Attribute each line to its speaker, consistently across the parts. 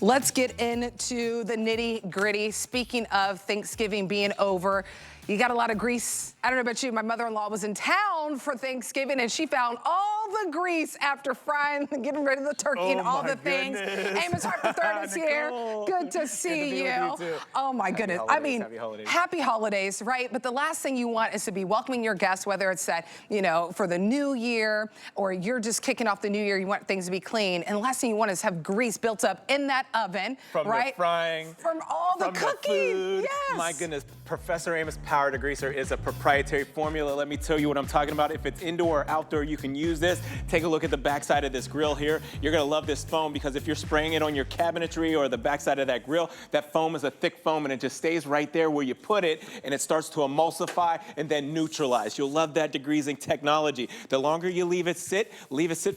Speaker 1: Let's get into the nitty gritty. Speaking of Thanksgiving being over, you got a lot of grease. I don't know about you, my mother-in-law was in town for Thanksgiving and she found all the grease after frying and getting rid of the turkey and all the things. Amos Harper III is here. Good to see you. Oh my goodness. I mean, happy holidays, right? But the last thing you want is to be welcoming your guests, whether it's that, you know, for the new year or you're just kicking off the new year, you want things to be clean. And the last thing you want is have grease built up in that oven,
Speaker 2: from
Speaker 1: right?
Speaker 2: The frying,
Speaker 1: from all the cooking.
Speaker 2: Food.
Speaker 1: Yes.
Speaker 2: My goodness, Professor Amos Power Degreaser is a proprietary formula. Let me tell you what I'm talking about. If it's indoor or outdoor, you can use this. Take a look at the backside of this grill here. You're gonna love this foam because if you're spraying it on your cabinetry or the backside of that grill, that foam is a thick foam and it just stays right there where you put it and it starts to emulsify and then neutralize. You'll love that degreasing technology. The longer you leave it sit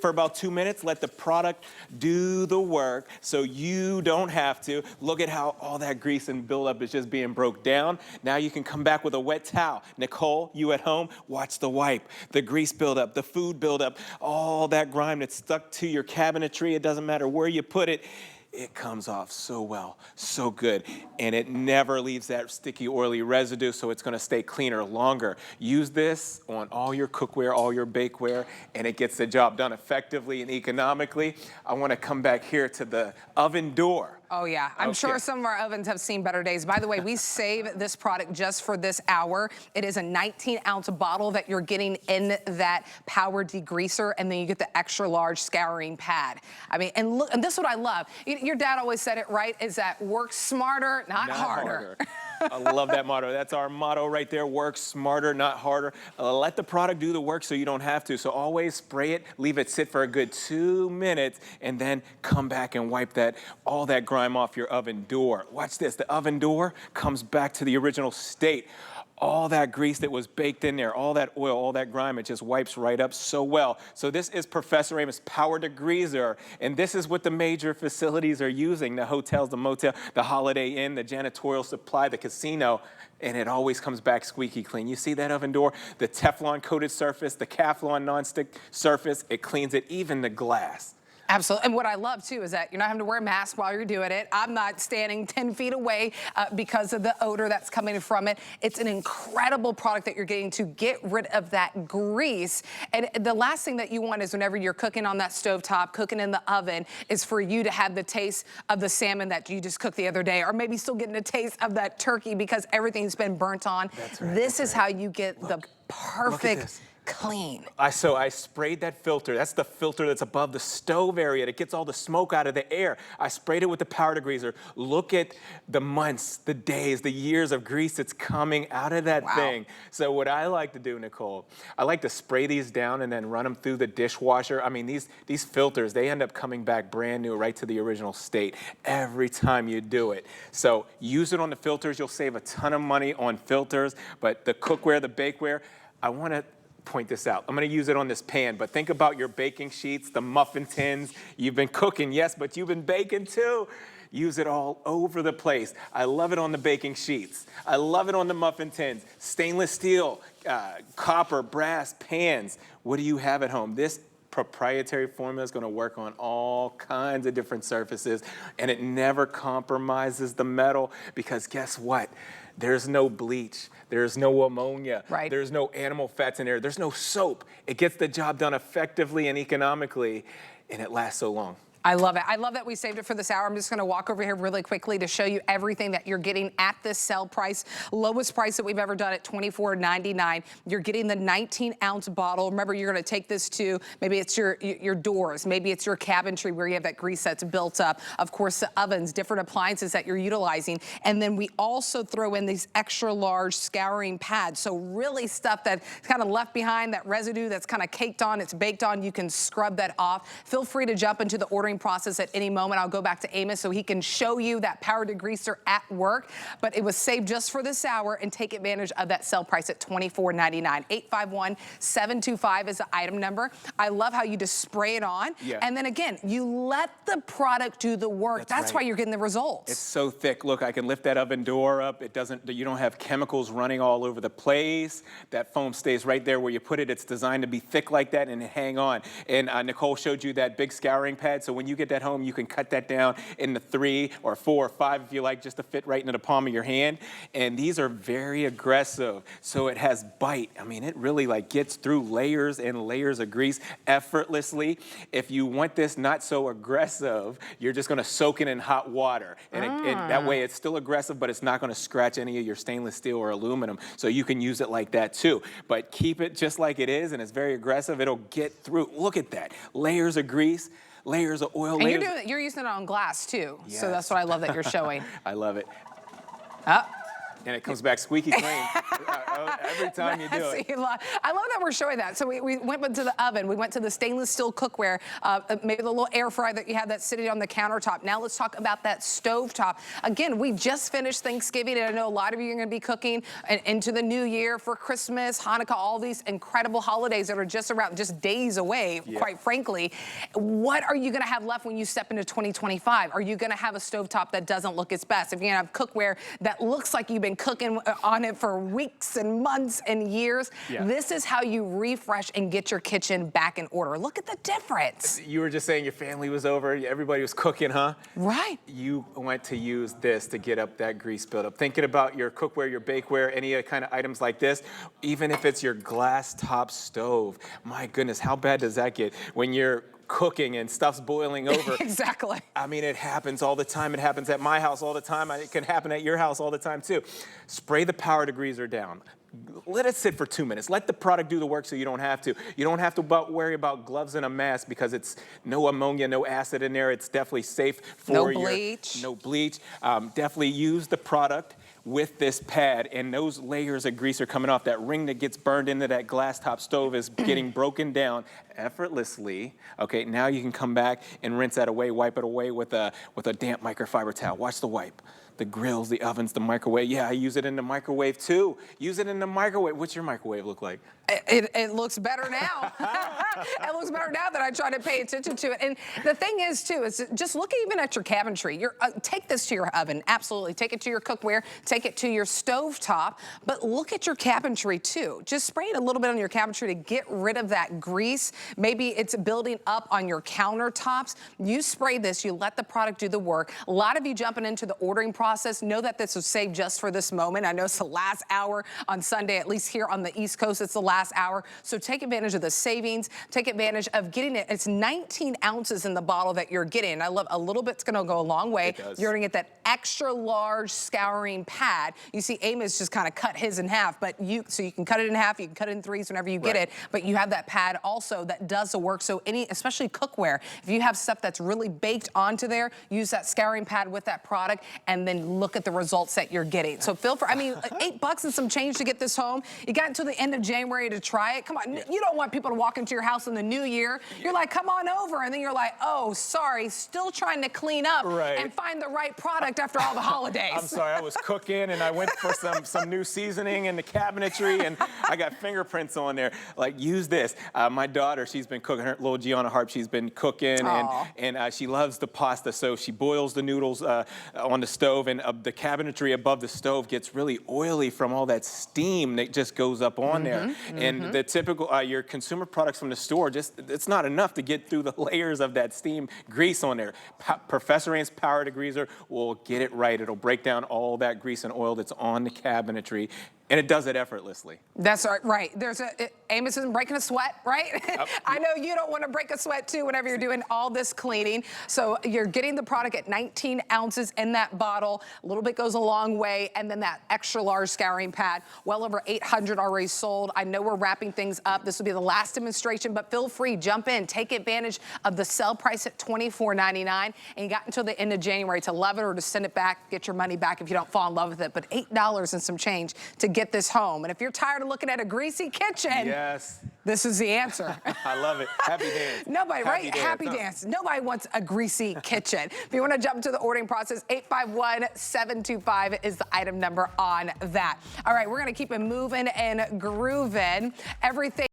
Speaker 2: for about 2 minutes, let the product do the work so you don't have to. Look at how all that grease and buildup is just being broke down. Now you can come back with a wet towel. Nicole, you at home, watch the wipe, the grease buildup, the food buildup, all that grime that's stuck to your cabinetry. It doesn't matter where you put it. It comes off so well, so good, and it never leaves that sticky, oily residue, so it's gonna stay cleaner longer. Use this on all your cookware, all your bakeware, and it gets the job done effectively and economically. I wanna come back here to the oven door.
Speaker 1: Oh yeah, I'm sure some of our ovens have seen better days. By the way, we save this product just for this hour. It is a 19-ounce bottle that you're getting in that power degreaser, and then you get the extra large scouring pad. I mean, and look, and this is what I love. Your dad always said it right, is that work smarter, not harder.
Speaker 2: I love that motto. That's our motto right there. Work smarter, not harder. Let the product do the work so you don't have to. So always spray it, leave it sit for a good 2 minutes, and then come back and wipe all that grime off your oven door. Watch this. The oven door comes back to the original state. All that grease that was baked in there, all that oil, all that grime, it just wipes right up so well. So this is Professor Amos Power Degreaser, and this is what the major facilities are using, the hotels, the motel, the Holiday Inn, the janitorial supply, the casino, and it always comes back squeaky clean. You see that oven door? The Teflon coated surface, the Kevlar nonstick surface, it cleans it, even the glass.
Speaker 1: Absolutely, and what I love too is that you're not having to wear a mask while you're doing it. I'm not standing 10 feet away because of the odor that's coming from it. It's an incredible product that you're getting to get rid of that grease. And the last thing that you want is whenever you're cooking on that stovetop, cooking in the oven, is for you to have the taste of the salmon that you just cooked the other day, or maybe still getting a taste of that turkey because everything's been burnt on.
Speaker 2: That's right,
Speaker 1: this is how you get the perfect clean.
Speaker 2: So I sprayed that filter. That's the filter that's above the stove area that gets all the smoke out of the air. I sprayed it with the power degreaser. Look at the months, the days, the years of grease that's coming out of that thing. So what I like to do, Nicole, I like to spray these down and then run them through the dishwasher. I mean, these filters, they end up coming back brand new, right to the original state every time you do it. So use it on the filters. You'll save a ton of money on filters, but the cookware, the bakeware, I want to point this out. I'm going to use it on this pan, but think about your baking sheets, the muffin tins. You've been cooking, yes, but you've been baking too. Use it all over the place. I love it on the baking sheets. I love it on the muffin tins. Stainless steel, copper, brass pans. What do you have at home? This proprietary formula is going to work on all kinds of different surfaces, and it never compromises the metal because guess what? There's no bleach, there's no ammonia, there's no animal fats in there, there's no soap. It gets the job done effectively and economically, and it lasts so long.
Speaker 1: I love it. I love that we saved it for this hour. I'm just going to walk over here really quickly to show you everything that you're getting at this sale price. Lowest price that we've ever done at $24.99. You're getting the 19-ounce bottle. Remember, you're going to take this to, maybe it's your doors, maybe it's your cabinetry where you have that grease that's built up. Of course, the ovens, different appliances that you're utilizing. And then we also throw in these extra large scouring pads. So really stuff that's kind of left behind, that residue that's kind of caked on, it's baked on, you can scrub that off. Feel free to jump into the ordering process at any moment. I'll go back to Amos so he can show you that power degreaser at work, but it was saved just for this hour, and take advantage of that sale price at $24.99. 851-725 is the item number. I love how you just spray it on, and then again, you let the product do the work. That's why you're getting the results.
Speaker 2: It's so thick. Look, I can lift that oven door up. It doesn't, you don't have chemicals running all over the place. That foam stays right there where you put it. It's designed to be thick like that and hang on. And Nicole showed you that big scouring pad, so when you get that home, you can cut that down into 3 or 4 or 5 if you like, just to fit right into the palm of your hand. And these are very aggressive, so it has bite. I mean, it really like gets through layers and layers of grease effortlessly. If you want this not so aggressive, you're just gonna soak it in hot water. And that way it's still aggressive, but it's not gonna scratch any of your stainless steel or aluminum. So you can use it like that too. But keep it just like it is, and it's very aggressive. It'll get through. Look at that. Layers of grease, layers of oil.
Speaker 1: And you're using it on glass too.
Speaker 2: Yes.
Speaker 1: So that's what I love that you're showing.
Speaker 2: I love it.
Speaker 1: Oh.
Speaker 2: And it comes back squeaky clean every time you do it.
Speaker 1: I love that we're showing that. So we went to the oven. We went to the stainless steel cookware, maybe the little air fryer that you have that's sitting on the countertop. Now let's talk about that stove top. Again, we just finished Thanksgiving, and I know a lot of you are going to be cooking into the new year for Christmas, Hanukkah, all these incredible holidays that are just around, just days away, quite frankly. What are you going to have left when you step into 2025? Are you going to have a stovetop that doesn't look its best? If you're going to have cookware that looks like you've been cooking on it for weeks and months and years, this is how you refresh and get your kitchen back in order. Look at the difference.
Speaker 2: You were just saying your family was over, everybody was cooking, huh?
Speaker 1: Right.
Speaker 2: You want to use this to get up that grease buildup. Thinking about your cookware, your bakeware, any kind of items like this, even if it's your glass top stove, my goodness, how bad does that get when you're cooking and stuff's boiling over?
Speaker 1: Exactly.
Speaker 2: I mean, it happens all the time. It happens at my house all the time. It can happen at your house all the time too. Spray the power degreaser down. Let it sit for 2 minutes. Let the product do the work so you don't have to. You don't have to worry about gloves and a mask because it's no ammonia, no acid in there. It's definitely safe for
Speaker 1: no bleach.
Speaker 2: No bleach. Definitely use the product with this pad, and those layers of grease are coming off. That ring that gets burned into that glass top stove is getting broken down effortlessly. Okay, now you can come back and rinse that away, wipe it away with a damp microfiber towel. Watch the wipe. The grills, the ovens, the microwave. Yeah, I use it in the microwave too. Use it in the microwave. What's your microwave look like?
Speaker 1: It looks better now. It looks better now that I try to pay attention to it. And the thing is too, is just look even at your cabinetry. Take this to your oven, absolutely. Take it to your cookware, take it to your stove top, but look at your cabinetry too. Just spray it a little bit on your cabinetry to get rid of that grease. Maybe it's building up on your countertops. You spray this, you let the product do the work. A lot of you jumping into the ordering process know that this was saved just for this moment. I know it's the last hour on Sunday, at least here on the East Coast, it's the last hour. So take advantage of the savings, take advantage of getting it. It's 19 ounces in the bottle that you're getting. I love a little bit's gonna go a long way. You're gonna get that extra large scouring pad. You see Amos just kind of cut his in half, but so you can cut it in half, you can cut it in threes whenever you get it, but you have that pad also that does the work. So especially cookware, if you have stuff that's really baked onto there, use that scouring pad with that product and then look at the results that you're getting. So feel free, I mean, $8 and some change to get this home. You got until the end of January to try it. Come on, you don't want people to walk into your house in the new year. You're like, come on over, and then you're like, oh, sorry, still trying to clean up and find the right product after all the holidays.
Speaker 2: I'm sorry, I was cooking and I went for some new seasoning in the cabinetry and I got fingerprints on there. Like, use this. My daughter, she's been cooking, her little Gianna Harp, she's been cooking and she loves the pasta, so she boils the noodles on the stove, and the cabinetry above the stove gets really oily from all that steam that just goes up on there. And the typical, your consumer products from the store, it's not enough to get through the layers of that steam grease on there. Professor Ant's Power Degreaser will get it right. It'll break down all that grease and oil that's on the cabinetry, and it does it effortlessly.
Speaker 1: That's right. Amos isn't breaking a sweat, right? I know you don't want to break a sweat too whenever you're doing all this cleaning. So you're getting the product at 19 ounces in that bottle. A little bit goes a long way. And then that extra large scouring pad, well over 800 already sold. I know we're wrapping things up. This will be the last demonstration, but feel free, jump in, take advantage of the sell price at $24.99. And you got until the end of January to love it or to send it back, get your money back if you don't fall in love with it. But $8 and some change to get this home. And if you're tired of looking at a greasy kitchen, this is the answer.
Speaker 2: I love it. Happy dance.
Speaker 1: Nobody, right? Happy dance. Nobody wants a greasy kitchen. If you want to jump to the ordering process, 851-725 is the item number on that. All right, we're going to keep it moving and grooving. Everything